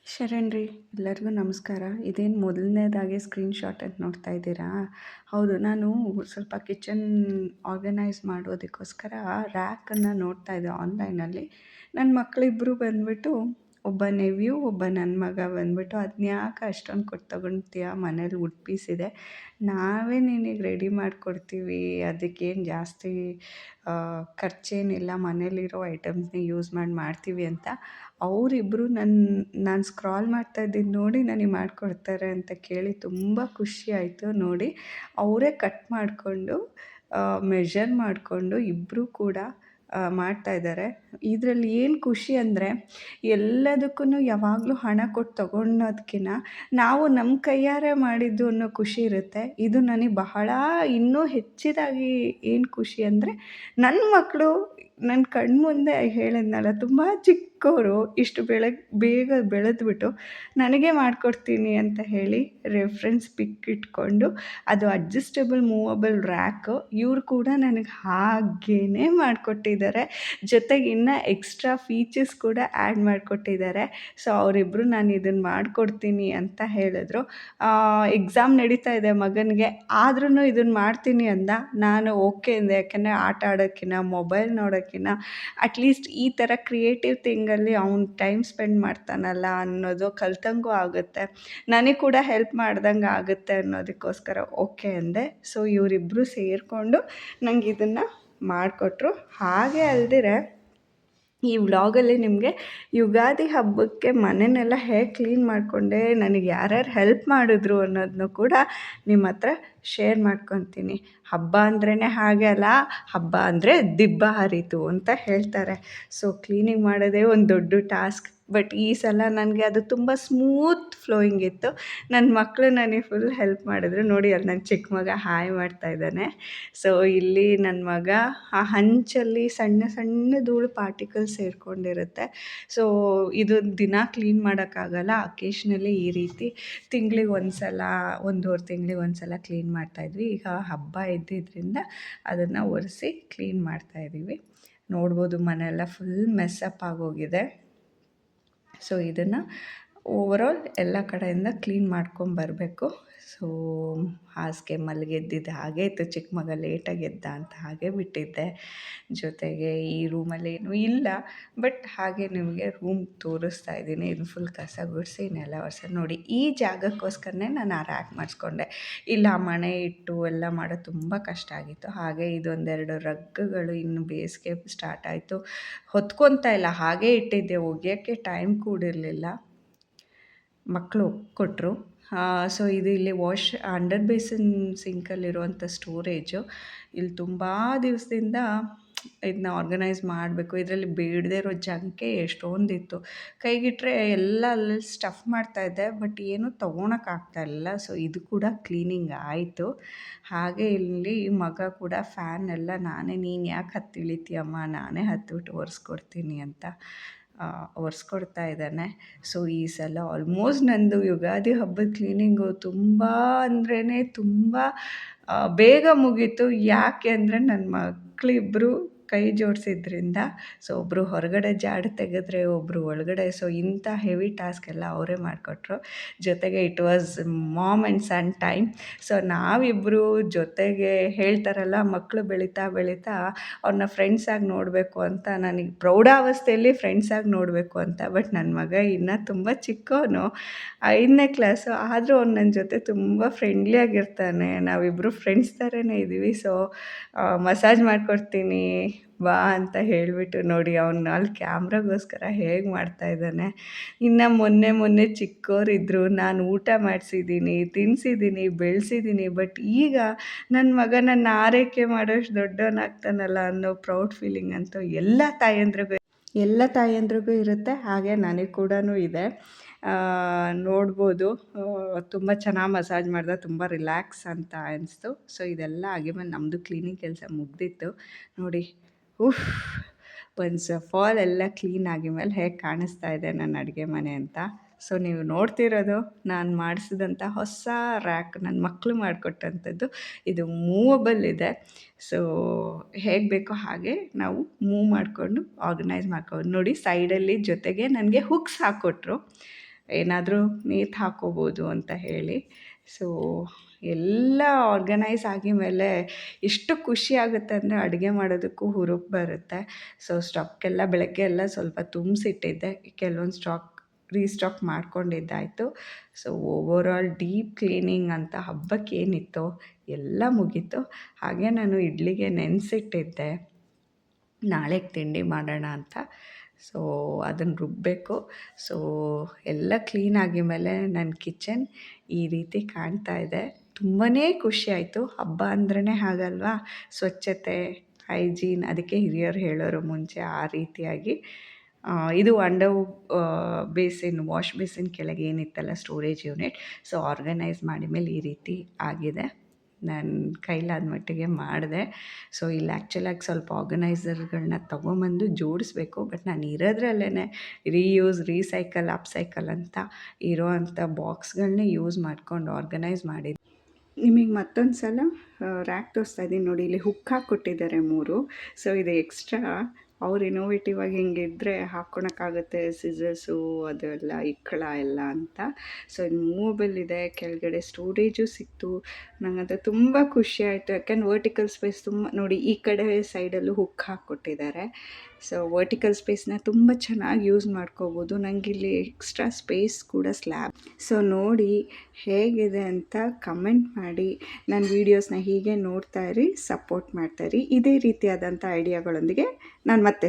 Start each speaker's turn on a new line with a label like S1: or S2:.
S1: ಶರಣ್ರಿ, ಎಲ್ಲರಿಗೂ ನಮಸ್ಕಾರ. ಇದೇನು ಮೊದಲನೇದಾಗಿ ಸ್ಕ್ರೀನ್‌ಶಾಟ್ ಅಂತ ನೋಡ್ತಾ ಇದ್ದೀರಾ? ಹೌದು, ನಾನು ಸ್ವಲ್ಪ ಕಿಚನ್ ಆರ್ಗನೈಸ್ ಮಾಡೋದಕ್ಕೋಸ್ಕರ ರ್ಯಾಕನ್ನು ನೋಡ್ತಾ ಇದ್ದೆ ಆನ್ಲೈನಲ್ಲಿ. ನನ್ನ ಮಕ್ಕಳಿಬ್ಬರು ಬಂದುಬಿಟ್ಟು, ಒಬ್ಬ ನೆವ್ಯೂ, ಒಬ್ಬ ನನ್ನ ಮಗ ಬಂದುಬಿಟ್ಟು, "ಅದನ್ಯಾಕೆ ಅಷ್ಟೊಂದು ಕೊಟ್ಟು ತೊಗೊಳ್ತೀಯ? ಮನೇಲಿ ವುಡ್ ಪೀಸ್ ಇದೆ, ನಾವೇ ನಿನಗೆ ರೆಡಿ ಮಾಡಿಕೊಡ್ತೀವಿ. ಅದಕ್ಕೇನು ಜಾಸ್ತಿ ಖರ್ಚೇನಿಲ್ಲ, ಮನೇಲಿರೋ ಐಟಮ್ಸ್‌ನೇ ಯೂಸ್ ಮಾಡ್ತೀವಿ" ಅಂತ ಅವರಿಬ್ಬರು ನಾನು ಸ್ಕ್ರಾಲ್ ಮಾಡ್ತಾ ಇದ್ದಿದ್ದು ನೋಡಿ ನನಗೆ ಮಾಡಿಕೊಡ್ತಾರೆ ಅಂತ ಕೇಳಿ ತುಂಬ ಖುಷಿ ಆಯಿತು. ನೋಡಿ, ಅವರೇ ಕಟ್ ಮಾಡಿಕೊಂಡು ಮೆಷರ್ ಮಾಡಿಕೊಂಡು ಇಬ್ಬರೂ ಕೂಡ ಮಾಡ್ತಾಯಿದ್ದಾರೆ. ಇದರಲ್ಲಿ ಏನು ಖುಷಿ ಅಂದರೆ, ಎಲ್ಲದಕ್ಕೂ ಯಾವಾಗಲೂ ಹಣ ಕೊಟ್ಟು ತೊಗೊಳೋದ್ಕಿಂತ ನಾವು ನಮ್ಮ ಕೈಯಾರೆ ಮಾಡಿದ್ದು ಅನ್ನೋ ಖುಷಿ ಇರುತ್ತೆ. ಇದು ನನಗೆ ಬಹಳ ಇನ್ನೂ ಹೆಚ್ಚಿದಾಗಿ ಏನು ಖುಷಿ ಅಂದರೆ, ನನ್ನ ಮಕ್ಕಳು ನನ್ನ ಕಣ್ಮುಂದೆ ಹೇಳಿದ್ನಲ್ಲ, ತುಂಬ ಚಿಕ್ಕವರು, ಇಷ್ಟು ಬೇಗ ಬೆಳೆದ್ಬಿಟ್ಟು ನನಗೆ ಮಾಡಿಕೊಡ್ತೀನಿ ಅಂತ ಹೇಳಿ ರೆಫ್ರೆನ್ಸ್ ಪಿಕ್ ಇಟ್ಕೊಂಡು, ಅದು ಅಡ್ಜಸ್ಟಬಲ್ ಮೂವಬಲ್ ರ್ಯಾಕು ಇವ್ರು ಕೂಡ ನನಗೆ ಹಾಗೇ ಮಾಡಿಕೊಟ್ಟಿದ್ದಾರೆ. ಜೊತೆಗೆ ಇನ್ನೂ ಎಕ್ಸ್ಟ್ರಾ ಫೀಚರ್ಸ್ ಕೂಡ ಆ್ಯಡ್ ಮಾಡಿಕೊಟ್ಟಿದ್ದಾರೆ. ಸೊ ಅವರಿಬ್ಬರು ನಾನು ಇದನ್ನು ಮಾಡಿಕೊಡ್ತೀನಿ ಅಂತ ಹೇಳಿದ್ರು. ಎಕ್ಸಾಮ್ ನಡೀತಾ ಇದೆ ಮಗನಿಗೆ, ಆದ್ರೂ ಇದನ್ನು ಮಾಡ್ತೀನಿ ಅಂದ. ನಾನು ಓಕೆ ಅಂದೆ, ಯಾಕೆಂದರೆ ಆಟ ಆಡೋಕ್ಕಿಂತ ಮೊಬೈಲ್ ನೋಡೋಕ್ಕಿಂತ ಅಟ್ಲೀಸ್ಟ್ ಈ ಥರ ಕ್ರಿಯೇಟಿವ್ ಥಿಂಗಲ್ಲಿ ಅವ್ನು ಟೈಮ್ ಸ್ಪೆಂಡ್ ಮಾಡ್ತಾನಲ್ಲ ಅನ್ನೋದು ಕಲ್ತಂಗೂ ಆಗುತ್ತೆ, ನನಗೆ ಕೂಡ ಹೆಲ್ಪ್ ಮಾಡ್ದಂಗೆ ಆಗುತ್ತೆ ಅನ್ನೋದಕ್ಕೋಸ್ಕರ ಓಕೆ ಅಂದೆ. ಸೊ ಇವರಿಬ್ಬರು ಸೇರಿಕೊಂಡು ನಂಗೆ ಇದನ್ನು ಮಾಡಿಕೊಟ್ರು. ಹಾಗೆ ಅಲ್ದಿರೆ ಈ ವ್ಲಾಗಲ್ಲಿ ನಿಮಗೆ ಯುಗಾದಿ ಹಬ್ಬಕ್ಕೆ ಮನೆಯನ್ನೆಲ್ಲ ಹೇಗೆ ಕ್ಲೀನ್ ಮಾಡಿಕೊಂಡೆ, ನನಗೆ ಯಾರ್ಯಾರು ಹೆಲ್ಪ್ ಮಾಡಿದ್ರು ಅನ್ನೋದನ್ನು ಕೂಡ ನಿಮ್ಮ ಹತ್ರ ಶೇರ್ ಮಾಡ್ಕೊತೀನಿ. ಹಬ್ಬ ಅಂದ್ರೇ ಹಾಗೆ ಅಲ್ಲ, ಹಬ್ಬ ಅಂದರೆ ದಿಬ್ಬ ಹರಿತು ಅಂತ ಹೇಳ್ತಾರೆ. ಸೊ ಕ್ಲೀನಿಂಗ್ ಮಾಡೋದೇ ಒಂದು ದೊಡ್ಡ ಟಾಸ್ಕ್. ಬಟ್ ಈ ಸಲ ನನಗೆ ಅದು ತುಂಬ ಸ್ಮೂತ್ ಫ್ಲೋಯಿಂಗ್ ಇತ್ತು. ನನ್ನ ಮಕ್ಕಳು ನನಗೆ ಫುಲ್ ಹೆಲ್ಪ್ ಮಾಡಿದ್ರು. ನೋಡಿ, ಅಲ್ಲಿ ನನ್ನ ಚಿಕ್ಕ ಮಗ ಹಾಯ್ ಮಾಡ್ತಾ ಇದ್ದಾನೆ. ಸೊ ಇಲ್ಲಿ ನನ್ನ ಮಗ ಆ ಹಂಚಲ್ಲಿ ಸಣ್ಣ ಸಣ್ಣ ಧೂಳು ಪಾರ್ಟಿಕಲ್ಸ್ ಸೇರಿಕೊಂಡಿರುತ್ತೆ. ಸೊ ಇದು ದಿನ ಕ್ಲೀನ್ ಮಾಡೋಕ್ಕಾಗಲ್ಲ. ಅಕೇಶ್ನಲಿ ಈ ರೀತಿ ತಿಂಗಳಿಗೆ ಒಂದು ಸಲ, ಒಂದೂವರೆ ತಿಂಗಳಿಗೆ ಒಂದು ಸಲ ಕ್ಲೀನ್ ಮಾಡ್ತಾಯಿದ್ವಿ. ಈಗ ಹಬ್ಬ ಇದ್ದಿದ್ದರಿಂದ ಅದನ್ನು ಒರೆಸಿ ಕ್ಲೀನ್ ಮಾಡ್ತಾಯಿದ್ದೀವಿ. ನೋಡ್ಬೋದು, ಮನೆಯೆಲ್ಲ ಫುಲ್ ಮೆಸ್ಸಪ್ ಆಗೋಗಿದೆ. ಸೊ ಇದನ್ನು ಓವರಾಲ್ ಎಲ್ಲ ಕಡೆಯಿಂದ ಕ್ಲೀನ್ ಮಾಡ್ಕೊಂಬರಬೇಕು. ಸೊ ಹಾಸಿಗೆ ಮಲಗಿದ್ದಿದ್ದು ಹಾಗೇ ಇತ್ತು, ಚಿಕ್ಕ ಮಗ ಲೇಟಾಗಿ ಎದ್ದ ಅಂತ ಹಾಗೆ ಬಿಟ್ಟಿದ್ದೆ. ಜೊತೆಗೆ ಈ ರೂಮಲ್ಲೇನೂ ಇಲ್ಲ, ಬಟ್ ಹಾಗೆ ನಿಮಗೆ ರೂಮ್ ತೋರಿಸ್ತಾ ಇದ್ದೀನಿ. ಇದು ಫುಲ್ ಕಸ ಗುಡಿಸಿ ನೆಲ ಒರೆಸಿ. ನೋಡಿ, ಈ ಜಾಗಕ್ಕೋಸ್ಕರನೇ ನಾನು ಆ ರ್ಯಾಕ್ ಮಾಡಿಸ್ಕೊಂಡೆ. ಇಲ್ಲ ಮಣೆ ಇಟ್ಟು ಎಲ್ಲ ಮಾಡೋದು ತುಂಬ ಕಷ್ಟ ಆಗಿತ್ತು. ಹಾಗೆ ಇದೊಂದೆರಡು ರಗ್ಗುಗಳು, ಇನ್ನು ಬೇಸಿಗೆ ಸ್ಟಾರ್ಟ್ ಆಯಿತು, ಹೊತ್ಕೊತಾ ಇಲ್ಲ, ಹಾಗೇ ಇಟ್ಟಿದ್ದೆ, ಒಗೆಯೋಕ್ಕೆ ಟೈಮ್ ಕೂಡ ಇರಲಿಲ್ಲ. ಮಕ್ಕಳು ಕೊಟ್ಟರು. ಸೊ ಇದು ಇಲ್ಲಿ ಅಂಡರ್ ಬೇಸಿನ್ ಸಿಂಕಲ್ಲಿರುವಂಥ ಸ್ಟೋರೇಜು. ಇಲ್ಲಿ ತುಂಬ ದಿವಸದಿಂದ ಇದನ್ನ ಆರ್ಗನೈಸ್ ಮಾಡಬೇಕು. ಇದರಲ್ಲಿ ಬೇಡದೇ ಇರೋ ಜಂಕೆ ಎಷ್ಟೊಂದಿತ್ತು. ಕೈಗಿಟ್ಟರೆ ಎಲ್ಲ ಅಲ್ಲಿ ಸ್ಟಫ್ ಮಾಡ್ತಾಯಿದ್ದೆ, ಬಟ್ ಏನೂ ತೊಗೊಳಕ್ಕಾಗ್ತಾಯಿಲ್ಲ. ಸೊ ಇದು ಕೂಡ ಕ್ಲೀನಿಂಗ್ ಆಯಿತು. ಹಾಗೆ ಇಲ್ಲಿ ಮಗ ಕೂಡ ಫ್ಯಾನ್ ಎಲ್ಲ ನೀನು ಯಾಕೆ ಹತ್ತಿ ಇಳಿತೀಯಮ್ಮ, ನಾನೇ ಹತ್ತಿಬಿಟ್ಟು ಒರೆಸ್ಕೊಡ್ತೀನಿ ಅಂತ ಒರೆಸ್ಕೊಡ್ತಾ ಇದ್ದಾನೆ. ಸೊ ಈ ಸಲ ಆಲ್ಮೋಸ್ಟ್ ನಂದು ಯುಗಾದಿ ಹಬ್ಬದ ಕ್ಲೀನಿಂಗು ತುಂಬ ಅಂದ್ರೇ ತುಂಬ ಬೇಗ ಮುಗೀತು. ಯಾಕೆ ಅಂದರೆ ನನ್ನ ಮಕ್ಕಳಿಬ್ಬರು ಕೈ ಜೋಡಿಸಿದ್ರಿಂದ. ಸೊ ಒಬ್ಬರು ಹೊರಗಡೆ ಜಾಡು ತೆಗೆದ್ರೆ ಒಬ್ಬರು ಒಳಗಡೆ. ಸೊ ಇಂಥ ಹೆವಿ ಟಾಸ್ಕ್ ಎಲ್ಲ ಅವರೇ ಮಾಡಿಕೊಟ್ರು. ಜೊತೆಗೆ it was mom and son time. So ನಾವಿಬ್ಬರು ಜೊತೆಗೆ ಹೇಳ್ತಾರಲ್ಲ, ಮಕ್ಕಳು ಬೆಳೀತಾ ಬೆಳೀತಾ ಅವ್ರನ್ನ ಫ್ರೆಂಡ್ಸಾಗಿ ನೋಡಬೇಕು ಅಂತ, ನನಗೆ ಪ್ರೌಢಾವಸ್ಥೆಯಲ್ಲಿ ಫ್ರೆಂಡ್ಸಾಗಿ ನೋಡಬೇಕು ಅಂತ. ಬಟ್ ನನ್ನ ಮಗ ಇನ್ನೂ ತುಂಬ ಚಿಕ್ಕವನು, 5ನೇ ಕ್ಲಾಸು, ಆದರೂ ಅವ್ನು ನನ್ನ ಜೊತೆ ತುಂಬ ಫ್ರೆಂಡ್ಲಿಯಾಗಿರ್ತಾನೆ. ನಾವಿಬ್ಬರು ಫ್ರೆಂಡ್ಸ್ ಥರನೇ ಇದ್ದೀವಿ. ಸೊ ಮಸಾಜ್ ಮಾಡಿಕೊಡ್ತೀನಿ ಬಾ ಅಂತ ಹೇಳಿಬಿಟ್ಟು ನೋಡಿ, ಅವನು ಅಲ್ಲಿ ಕ್ಯಾಮ್ರಾಗೋಸ್ಕರ ಹೇಗೆ ಮಾಡ್ತಾಯಿದ್ದಾನೆ. ಇನ್ನು ಮೊನ್ನೆ ಚಿಕ್ಕವರಿದ್ದರು, ನಾನು ಊಟ ಮಾಡಿಸಿದ್ದೀನಿ, ತಿನ್ನಿಸಿದ್ದೀನಿ, ಬೆಳೆಸಿದ್ದೀನಿ. ಬಟ್ ಈಗ ನನ್ನ ಮಗ ನನ್ನ ಆರೈಕೆ ಮಾಡೋಷ್ಟು ದೊಡ್ಡವನಾಗ್ತಾನಲ್ಲ ಅನ್ನೋ ಪ್ರೌಡ್ ಫೀಲಿಂಗ್ ಅಂತೂ ಎಲ್ಲ ತಾಯಂದ್ರಿಗೂ ಇರುತ್ತೆ. ಹಾಗೆ ನನಗೆ ಕೂಡ ಇದೆ. ನೋಡ್ಬೋದು, ತುಂಬ ಚೆನ್ನಾಗಿ ಮಸಾಜ್ ಮಾಡಿದೆ, ತುಂಬ ರಿಲ್ಯಾಕ್ಸ್ ಅಂತ ಅನಿಸ್ತು. ಸೊ ಇದೆಲ್ಲ ಆಗಿದ್ಮೇಲೆ ನಮ್ಮದು ಕ್ಲೀನಿಂಗ್ ಕೆಲಸ ಮುಗ್ದಿತ್ತು. ನೋಡಿ, ಒನ್ಸ್ ಆಫ್ ಆಲ್ ಎಲ್ಲ ಕ್ಲೀನ್ ಆಗಿದ್ಮೇಲೆ ಹೇಗೆ ಕಾಣಿಸ್ತಾ ಇದೆ ನನ್ನ ಅಡುಗೆ ಮನೆ ಅಂತ. ಸೊ ನೀವು ನೋಡ್ತಿರೋದು ನಾನು ಮಾಡಿಸಿದಂಥ ಹೊಸ ರ್ಯಾಕ್, ನನ್ನ ಮಕ್ಕಳು ಮಾಡಿಕೊಟ್ಟಂಥದ್ದು. ಇದು ಮೂವಬಲ್ ಇದೆ. ಸೊ ಹೇಗೆ ಬೇಕೋ ಹಾಗೆ ನಾವು ಮೂವ್ ಮಾಡಿಕೊಂಡು ಆರ್ಗನೈಸ್ ಮಾಡ್ಕೊಂಡು. ನೋಡಿ, ಸೈಡಲ್ಲಿ ಜೊತೆಗೆ ನನಗೆ ಹುಕ್ಸ್ ಹಾಕ್ಕೊಟ್ರು. ಏನಾದರೂ ನೇತು ಹಾಕ್ಕೋಬೋದು ಅಂತ ಹೇಳಿ. ಸೊ ಎಲ್ಲ ಆರ್ಗನೈಸ್ ಆಗಿ ಮೇಲೆ ಎಷ್ಟು ಖುಷಿ ಆಗುತ್ತೆ ಅಂದರೆ ಅಡುಗೆ ಮಾಡೋದಕ್ಕೂ ಹುರುಪು ಬರುತ್ತೆ. ಸೊ ಸ್ಟಾಕೆಲ್ಲ ಬೆಳಗ್ಗೆ ಎಲ್ಲ ಸ್ವಲ್ಪ ತುಂಬಿಸಿಟ್ಟಿದ್ದೆ, ಕೆಲವೊಂದು ಸ್ಟಾಕ್ ರೀಸ್ಟಾಕ್ ಮಾಡ್ಕೊಂಡಿದ್ದಾಯಿತು. ಸೊ ಓವರಾಲ್ ಡೀಪ್ ಕ್ಲೀನಿಂಗ್ ಅಂತ ಹಬ್ಬಕ್ಕೇನಿತ್ತೋ ಎಲ್ಲ ಮುಗೀತು. ಹಾಗೆ ನಾನು ಇಡ್ಲಿಗೆ ನೆನೆಸಿಟ್ಟಿದ್ದೆ ನಾಳೆಗೆ ತಿಂಡಿ ಮಾಡೋಣ ಅಂತ. ಸೊ ಅದನ್ನು ರುಬ್ಬಬೇಕು. ಸೊ ಎಲ್ಲ ಕ್ಲೀನ್ ಆಗಿದ್ಮೇಲೆ ನನ್ನ ಕಿಚನ್ ಈ ರೀತಿ ಕಾಣ್ತಾ ಇದೆ. ತುಂಬಾ ಖುಷಿ ಆಯಿತು. ಹಬ್ಬ ಅಂದ್ರೇ ಹಾಗಲ್ವಾ, ಸ್ವಚ್ಛತೆ, ಹೈಜೀನ್, ಅದಕ್ಕೆ ಹಿರಿಯರು ಹೇಳೋರು ಮುಂಚೆ ಆ ರೀತಿಯಾಗಿ. ಇದು ಅಂಡರ್ ಬೇಸಿನ್, ವಾಶ್ ಬೇಸಿನ್ ಕೆಳಗೆ ಏನಿತ್ತಲ್ಲ ಸ್ಟೋರೇಜ್ ಯೂನಿಟ್, ಸೊ ಆರ್ಗನೈಸ್ ಮಾಡಿದ್ಮೇಲೆ ಈ ರೀತಿ ಆಗಿದೆ. ನನ್ನ ಕೈಲಾದ ಮಟ್ಟಿಗೆ ಮಾಡಿದೆ. ಸೊ ಇಲ್ಲಿ ಆ್ಯಕ್ಚುಲಾಗಿ ಸ್ವಲ್ಪ ಆರ್ಗನೈಸರ್ಗಳನ್ನ ತೊಗೊಂಬಂದು ಜೋಡಿಸ್ಬೇಕು. ಬಟ್ ನಾನು ಇರೋದ್ರಲ್ಲೇ ರೀಯೂಸ್, ರೀಸೈಕಲ್, ಅಪ್ಸೈಕಲ್ ಅಂತ ಇರೋವಂಥ ಬಾಕ್ಸ್ಗಳನ್ನೇ ಯೂಸ್ ಮಾಡ್ಕೊಂಡು ಆರ್ಗನೈಸ್ ಮಾಡಿದ್ದೆ. ನಿಮಗೆ ಮತ್ತೊಂದು ಸಲ ರ್ಯಾಕ್ ತೋರಿಸ್ತಾ ಇದ್ದೀನಿ ನೋಡಿ, ಇಲ್ಲಿ ಹುಕ್ ಹಾಕ್ಕೊಟ್ಟಿದ್ದಾರೆ 3. ಸೊ ಇದು ಎಕ್ಸ್ಟ್ರಾ ಅವ್ರು ಇನೋವೇಟಿವ್ ಆಗಿ ಹಿಂಗಿದ್ರೆ ಹಾಕ್ಕೊಳಕ್ಕಾಗುತ್ತೆ, ಸಿಸರ್ಸು ಅದೆಲ್ಲ ಇಕ್ಕಳ ಎಲ್ಲ ಅಂತ. ಸೊ ಇದು ಮೂವಬಲ್ ಇದೆ, ಕೆಳಗಡೆ ಸ್ಟೋರೇಜು ಸಿಕ್ತು. ನನಗಂತೂ ತುಂಬ ಖುಷಿ ಆಯಿತು. ಯಾಕೆಂದ್ರೆ ವರ್ಟಿಕಲ್ ಸ್ಪೇಸ್ ತುಂಬ ನೋಡಿ, ಈ ಕಡೆ ಸೈಡಲ್ಲೂ ಹುಕ್ ಹಾಕ್ಕೊಟ್ಟಿದ್ದಾರೆ. ಸೊ ವರ್ಟಿಕಲ್ ಸ್ಪೇಸ್ನ ತುಂಬ ಚೆನ್ನಾಗಿ ಯೂಸ್ ಮಾಡ್ಕೋಬೋದು. ನನಗಿಲ್ಲಿ ಎಕ್ಸ್ಟ್ರಾ ಸ್ಪೇಸ್ ಕೂಡ ಸ್ಲ್ಯಾಬ್. ಸೊ ನೋಡಿ ಹೇಗಿದೆ ಅಂತ ಕಮೆಂಟ್ ಮಾಡಿ. ನನ್ನ ವೀಡಿಯೋಸ್ನ ಹೀಗೆ ನೋಡ್ತಾ ಇರಿ, ಸಪೋರ್ಟ್ ಮಾಡ್ತಾಯಿರಿ. ಇದೇ ರೀತಿಯಾದಂಥ ಐಡಿಯಾಗಳೊಂದಿಗೆ ನಾನು ಮತ್ತೆ